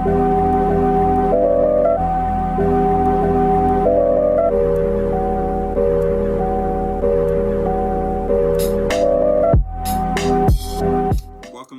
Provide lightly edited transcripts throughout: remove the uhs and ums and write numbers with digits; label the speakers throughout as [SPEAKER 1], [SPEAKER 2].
[SPEAKER 1] Welcome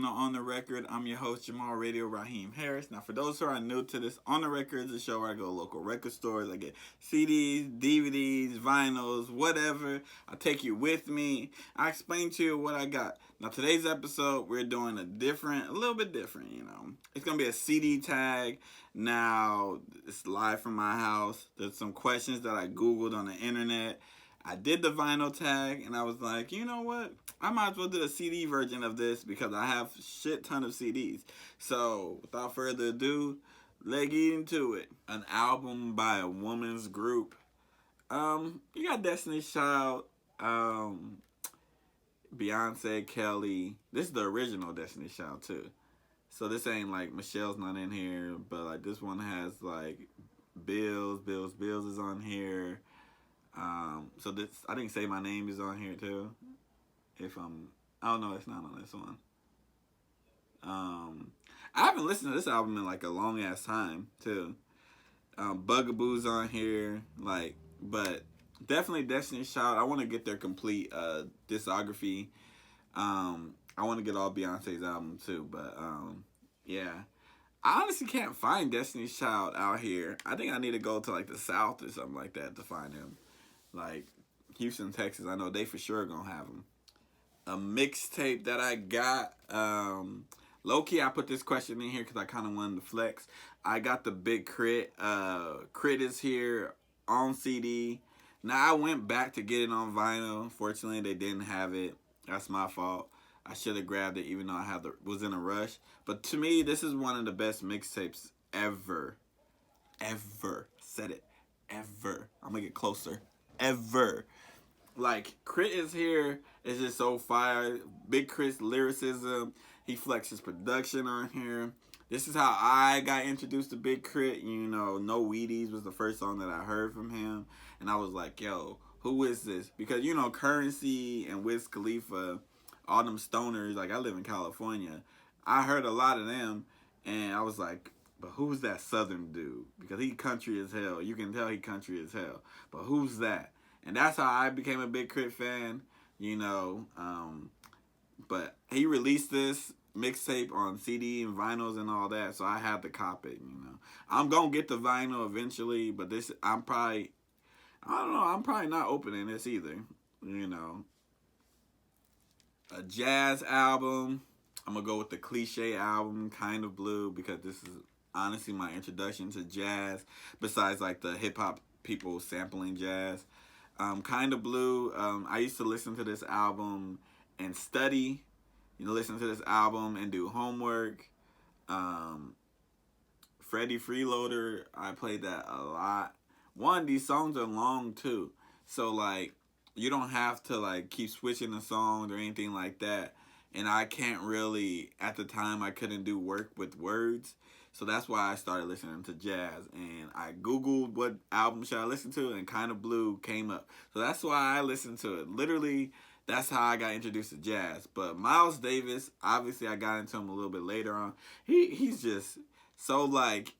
[SPEAKER 1] to On the Record. I'm your host, Jamal Radio Raheem Harris. Now, for those who are new to this, On the Record is a show where I go to local record stores. I get CDs, DVDs, vinyls, whatever. I take you with me. I explain to you what I got. Now, today's episode, we're doing a little bit different, you know. It's going to be a CD tag. Now, it's live from my house. There's some questions that I Googled on the internet. I did the vinyl tag, and I was like, you know what? I might as well do a CD version of this because I have a shit ton of CDs. So, without further ado, let's get into it. An album by a woman's group. You got Destiny's Child, Beyonce, Kelly. This is the original Destiny's Child, too. So, this ain't like Michelle's not in here, but like this one has like Bills is on here. So this, I think Say My Name is on here too. Oh no, it's not on this one. I haven't listened to this album in like a long ass time too. Bugaboo's on here, but definitely Destiny's Child. I want to get their complete discography. I want to get all Beyonce's album too, but yeah. I honestly can't find Destiny's Child out here. I think I need to go to like the South or something like that to find him. Like Houston, Texas, I know they for sure gonna have them. A mixtape that I got, low-key, I put this question in here because I kind of wanted to flex. I got the Big Crit. Crit is here on CD. Now, I went back to get it on vinyl. Unfortunately, they didn't have it. That's my fault. I should have grabbed it even though I was in a rush. But to me, this is one of the best mixtapes ever. Ever. Said it. Ever. I'm going to get closer. Ever. Like, Crit is here. It's just so fire. Big Crit's lyricism. He flexes production on here. This is how I got introduced to Big Crit. You know, No Wheaties was the first song that I heard from him. And I was like, yo, who is this? Because, you know, Currency and Wiz Khalifa, all them stoners, like I live in California. I heard a lot of them. And I was like, but who's that Southern dude? Because he country as hell. You can tell he country as hell. But who's that? And that's how I became a Big Crit fan, you know. But he released this mixtape on CD and vinyls and all that, so I had to cop it, you know. I'm going to get the vinyl eventually, but this, I'm probably not opening this either, you know. A jazz album. I'm going to go with the Cliche album, Kind of Blue, because this is honestly my introduction to jazz, besides like the hip-hop people sampling jazz. Kind of Blue, I used to listen to this album and study, you know, listen to this album and do homework. Freddie Freeloader, I played that a lot. These songs are long too, so like you don't have to like keep switching the songs or anything like that. And I can't really, at the time, I couldn't do work with words. So that's why I started listening to jazz. And I Googled what album should I listen to, and Kind of Blue came up. So that's why I listened to it. Literally, that's how I got introduced to jazz. But Miles Davis, obviously I got into him a little bit later on. He's just so, like,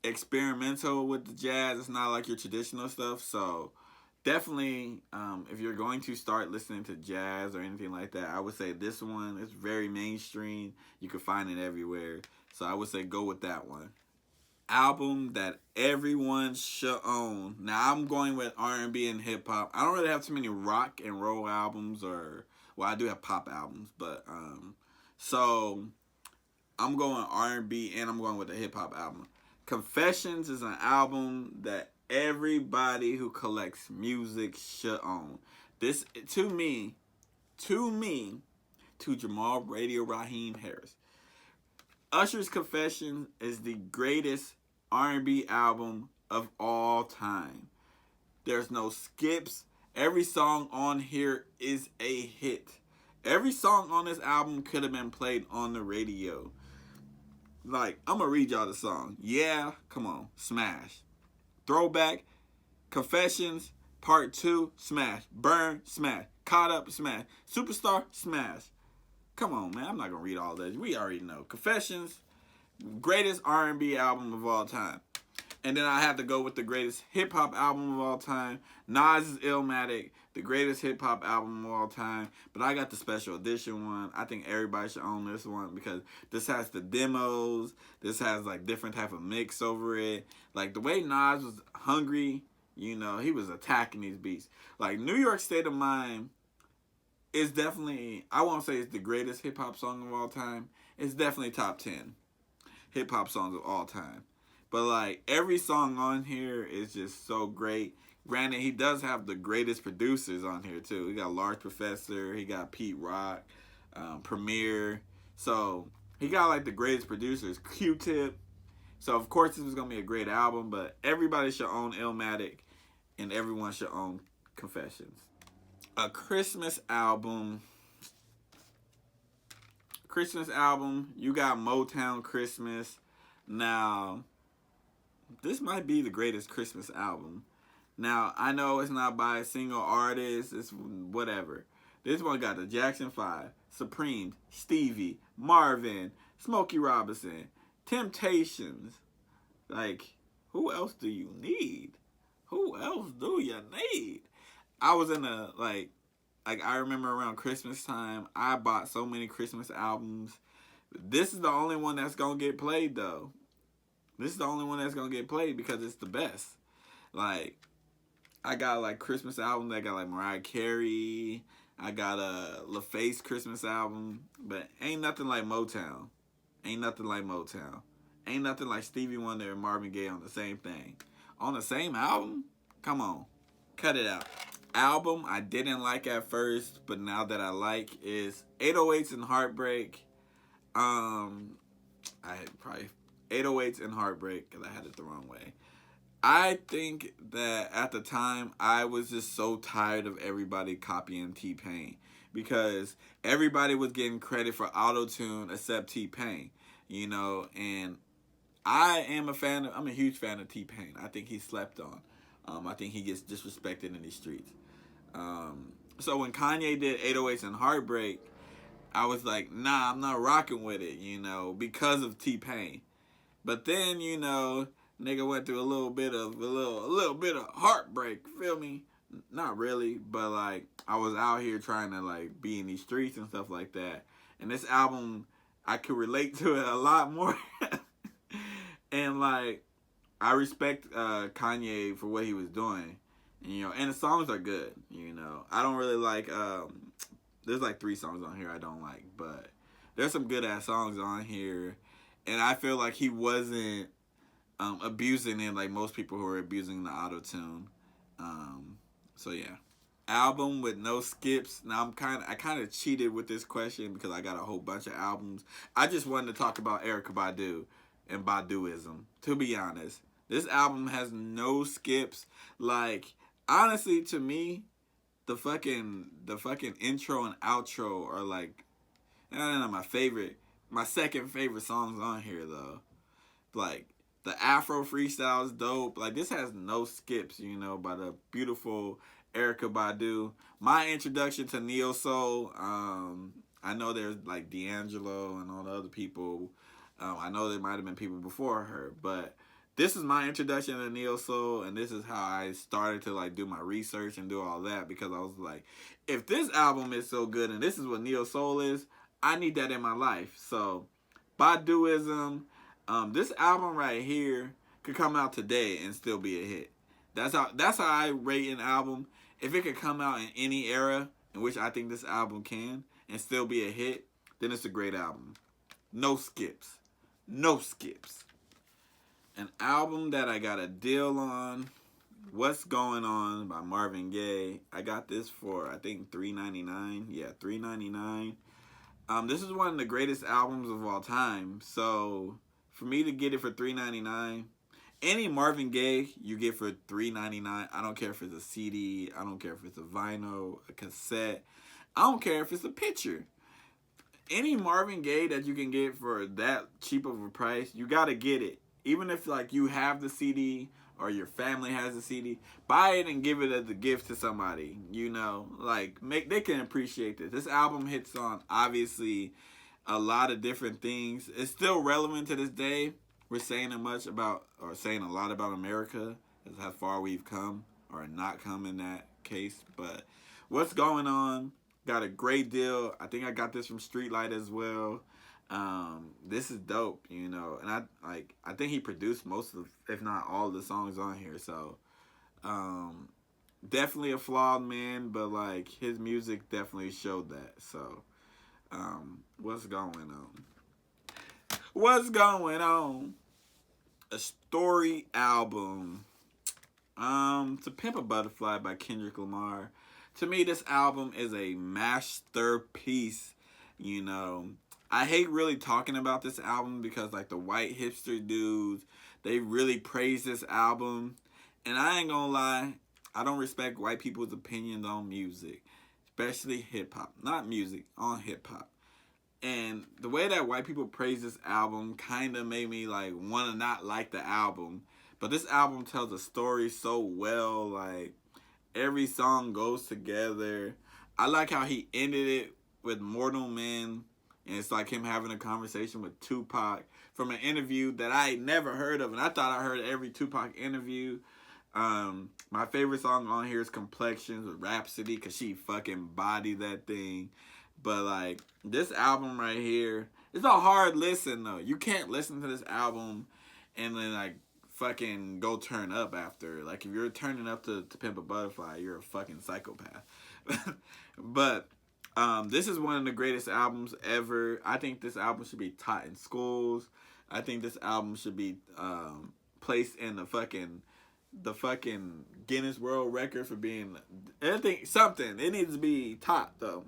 [SPEAKER 1] experimental with the jazz. It's not like your traditional stuff. So definitely, if you're going to start listening to jazz or anything like that, I would say this one is very mainstream. You can find it everywhere. So I would say go with that one. Album that everyone should own. Now I'm going with R&B and hip hop. I don't really have too many rock and roll albums, well, I do have pop albums, but so I'm going R&B and I'm going with a hip hop album. Confessions is an album that everybody who collects music should own. This, to me, to Jamal Radio Raheem Harris, Usher's Confession is the greatest R&B album of all time. There's no skips. Every song on here is a hit. Every song on this album could have been played on the radio. Like, I'm going to read y'all the song. Yeah, come on, smash. Throwback, Confessions, Part 2, smash. Burn, smash. Caught Up, smash. Superstar, smash. Come on, man. I'm not going to read all that. We already know. Confessions, greatest R&B album of all time. And then I have to go with the greatest hip hop album of all time. Nas is Illmatic, the greatest hip hop album of all time. But I got the special edition one. I think everybody should own this one because this has the demos. This has like different type of mix over it. Like the way Nas was hungry, you know, he was attacking these beats. Like New York State of Mind is definitely, I won't say it's the greatest hip hop song of all time. It's definitely top 10 hip hop songs of all time. But like every song on here is just so great. Granted, he does have the greatest producers on here too. He got Large Professor, he got Pete Rock, Premier. So he got like the greatest producers. Q-Tip. So of course this was gonna be a great album, but everybody should own Illmatic, and everyone should own Confessions. A Christmas album. You got Motown Christmas. Now, this might be the greatest Christmas album. Now, I know it's not by a single artist. It's whatever. This one got the Jackson 5, Supreme, Stevie, Marvin, Smokey Robinson, Temptations. Like, who else do you need? Who else do you need? I was in a, like I remember around Christmas time, I bought so many Christmas albums. This is the only one that's going to get played, though. This is the only one that's going to get played because it's the best. Like, I got, like, Christmas albums. I got, like, Mariah Carey. I got a LaFace Christmas album. But ain't nothing like Motown. Ain't nothing like Motown. Ain't nothing like Stevie Wonder and Marvin Gaye on the same thing. On the same album? Come on. Cut it out. Album I didn't like at first, but now that I like is 808s and Heartbreak. I had probably 808s and Heartbreak because I had it the wrong way. I think that at the time I was just so tired of everybody copying T-Pain because everybody was getting credit for auto-tune except T-Pain, you know, and I'm a huge fan of T-Pain. I think he's slept on. I think he gets disrespected in these streets. So when Kanye did 808s and Heartbreak, I was like, nah, I'm not rocking with it, you know, because of T-Pain. But then, you know, nigga went through a little bit of heartbreak, feel me? Not really, but like I was out here trying to like be in these streets and stuff like that. And this album, I could relate to it a lot more. And like I respect Kanye for what he was doing. You know, and the songs are good, you know. I don't really like, there's like 3 songs on here I don't like, but there's some good ass songs on here. And I feel like he wasn't abusing it like most people who are abusing the auto-tune. So yeah. Album with no skips. Now I kind of cheated with this question because I got a whole bunch of albums. I just wanted to talk about Erykah Badu and Baduism, to be honest. This album has no skips. Like, honestly, to me, the fucking intro and outro are like, not my second favorite songs on here though. Like the Afro freestyle is dope. Like this has no skips, you know, by the beautiful Erykah Badu. My introduction to neo soul. I know there's like D'Angelo and all the other people. I know there might have been people before her, but this is my introduction to neo soul, and this is how I started to like do my research and do all that because I was like, if this album is so good and this is what neo soul is, I need that in my life. So, Baduism, this album right here could come out today and still be a hit. That's how I rate an album. If it could come out in any era in which I think this album can and still be a hit, then it's a great album. No skips. No skips. An album that I got a deal on, What's Going On by Marvin Gaye. I got this for, I think, $3.99. Yeah, $3.99. This is one of the greatest albums of all time. So, for me to get it for $3.99, any Marvin Gaye you get for $3.99, I don't care if it's a CD, I don't care if it's a vinyl, a cassette, I don't care if it's a picture. Any Marvin Gaye that you can get for that cheap of a price, you gotta get it. Even if like you have the CD or your family has the CD, buy it and give it as a gift to somebody. You know, like they can appreciate this. This album hits on obviously a lot of different things. It's still relevant to this day. We're saying saying a lot about America, is how far we've come, or not come in that case. But what's going on? Got a great deal. I think I got this from Streetlight as well. This is dope, you know, and I think he produced most of, if not all of the songs on here. So, definitely a flawed man, but like his music definitely showed that. So, what's going on? What's going on? A story album. To Pimp a Butterfly by Kendrick Lamar. To me, this album is a masterpiece. You know, I hate really talking about this album because like the white hipster dudes, they really praise this album. And I ain't gonna lie, I don't respect white people's opinions on music, especially hip hop. Not music, on hip hop. And the way that white people praise this album kind of made me like want to not like the album. But this album tells a story so well. Like every song goes together. I like how he ended it with Mortal Men. And it's like him having a conversation with Tupac from an interview that I never heard of. And I thought I heard every Tupac interview. My favorite song on here is Complexions with Rhapsody, because she fucking bodied that thing. But like this album right here, it's a hard listen though. You can't listen to this album and then like fucking go turn up after. Like if you're turning up to Pimp a Butterfly, you're a fucking psychopath. But this is one of the greatest albums ever. I think this album should be taught in schools. I think this album should be placed in the fucking Guinness World Record for being, I think something. It needs to be taught though.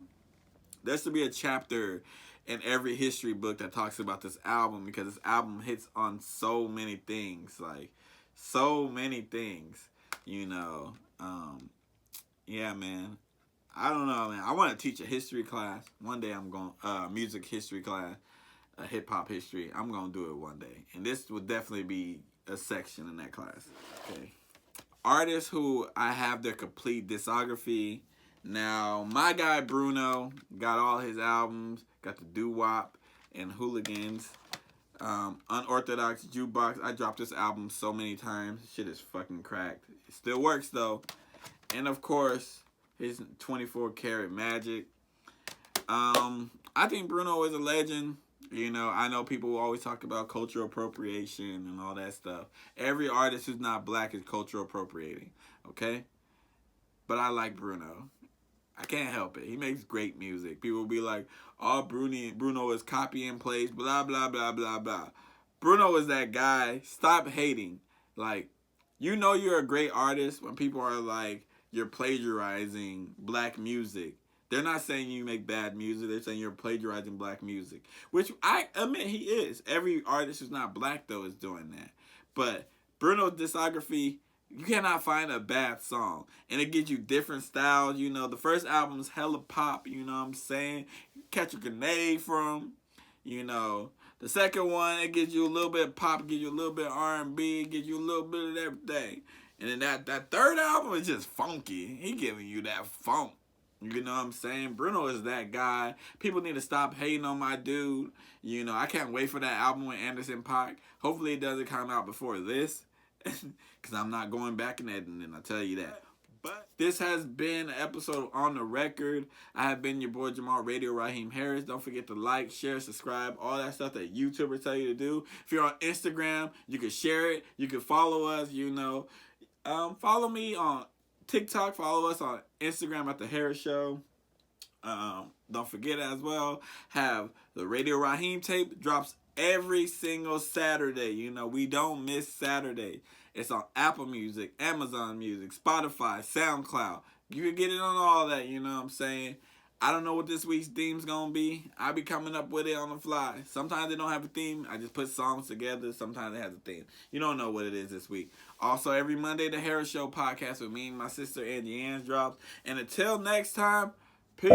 [SPEAKER 1] There should be a chapter in every history book that talks about this album, because this album hits on so many things, like so many things, you know. Yeah, man. I don't know, man. I want to teach a history class. One day I'm going, music history class, hip hop history. I'm going to do it one day. And this would definitely be a section in that class. Okay. Artists who I have their complete discography. Now, my guy Bruno got all his albums, got the Doo-Wop and Hooligans. Unorthodox Jukebox. I dropped this album so many times. Shit is fucking cracked. It still works though. And of course, his 24 Karat Magic. I think Bruno is a legend. You know, I know people always talk about cultural appropriation and all that stuff. Every artist who's not black is cultural appropriating, okay? But I like Bruno. I can't help it. He makes great music. People will be like, oh, Bruno is copy and paste, blah, blah, blah, blah, blah. Bruno is that guy. Stop hating. Like, you know you're a great artist when people are like, you're plagiarizing black music. They're not saying you make bad music. They're saying you're plagiarizing black music, which I admit he is. Every artist who's not black, though, is doing that. But Bruno's discography, you cannot find a bad song. And it gives you different styles. You know, the first album's hella pop, you know what I'm saying? Catch a Grenade from, you know. The second one, it gives you a little bit of pop, gives you a little bit of R&B, gives you a little bit of everything. And then that third album is just funky. He giving you that funk. You know what I'm saying? Bruno is that guy. People need to stop hating on my dude. You know, I can't wait for that album with Anderson .Paak. Hopefully it doesn't come out before this. Because I'm not going back and editing, I'll tell you that. But this has been an episode On the Record. I have been your boy Jamal, Radio Raheem Harris. Don't forget to like, share, subscribe, all that stuff that YouTubers tell you to do. If you're on Instagram, you can share it. You can follow us, you know. Follow me on TikTok. Follow us on Instagram at The Harris Show. Don't forget as well, have the Radio Raheem tape drops every single Saturday. You know, we don't miss Saturday. It's on Apple Music, Amazon Music, Spotify, SoundCloud. You can get it on all that, you know what I'm saying? I don't know what this week's theme's gonna be. I'll be coming up with it on the fly. Sometimes they don't have a theme. I just put songs together. Sometimes it has a theme. You don't know what it is this week. Also, every Monday, the Harris Show podcast with me and my sister Angie Ann's drops. And until next time, peace.